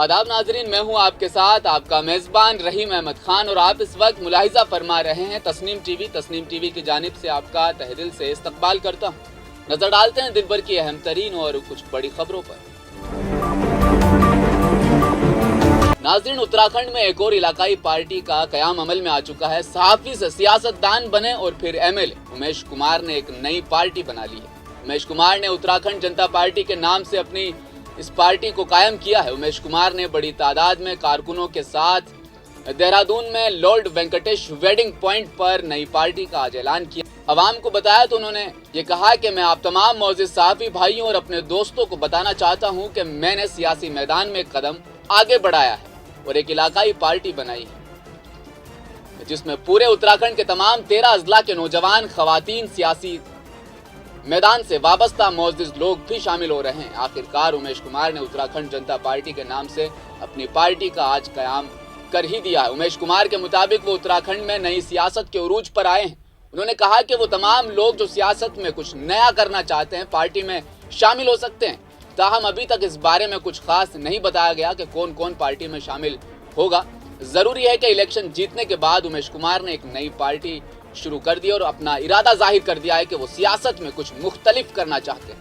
आदाब नाजरीन, मैं हूं आपके साथ आपका मेज़बान रहीम अहमद खान और आप इस वक्त मुलाहिजा फरमा रहे हैं तस्नीम टीवी की जानिब से आपका तहेदिल से इस्तकबाल करता हूं। नजर डालते हैं दिन भर की अहम तरीन और कुछ बड़ी खबरों पर। नाजरीन, उत्तराखंड में एक और इलाकाई पार्टी का कयाम अमल में आ चुका है। सहाफी से सियासतदान बने और फिर एमएलए उमेश कुमार ने एक नई पार्टी बना ली है। उमेश कुमार ने उत्तराखंड जनता पार्टी के नाम से अपनी इस पार्टी को कायम किया है। उमेश कुमार ने बड़ी तादाद में कारकुनों के साथ देहरादून में लॉर्ड वेंकटेश वेडिंग पॉइंट पर नई पार्टी का आज ऐलान किया। अवाम को बताया तो उन्होंने ये कहा कि मैं आप तमाम मौजूद सहाफी भाइयों और अपने दोस्तों को बताना चाहता हूं कि मैंने सियासी मैदान में कदम आगे बढ़ाया है और एक इलाकाई पार्टी बनाई है जिसमें पूरे उत्तराखंड के तमाम 13 अजला के नौजवान, खवातीन, सियासी मैदान से वाबस्ता मौजूद लोग भी शामिल हो रहे हैं। आखिरकार उमेश कुमार ने उत्तराखंड जनता पार्टी के नाम से अपनी पार्टी का आज कयाम कर ही दिया है। उमेश कुमार के मुताबिक वो उत्तराखंड में नई सियासत के उरूज पर आए हैं। उन्होंने कहा कि वो तमाम लोग जो सियासत में कुछ नया करना चाहते हैं पार्टी में शामिल हो सकते हैं। ताहम अभी तक इस बारे में कुछ खास नहीं बताया गया कि कौन कौन पार्टी में शामिल होगा। जरूरी है कि इलेक्शन जीतने के बाद उमेश कुमार ने एक नई पार्टी शुरू कर दी और अपना इरादा जाहिर कर दिया है कि वो सियासत में कुछ मुख्तलिफ करना चाहते हैं।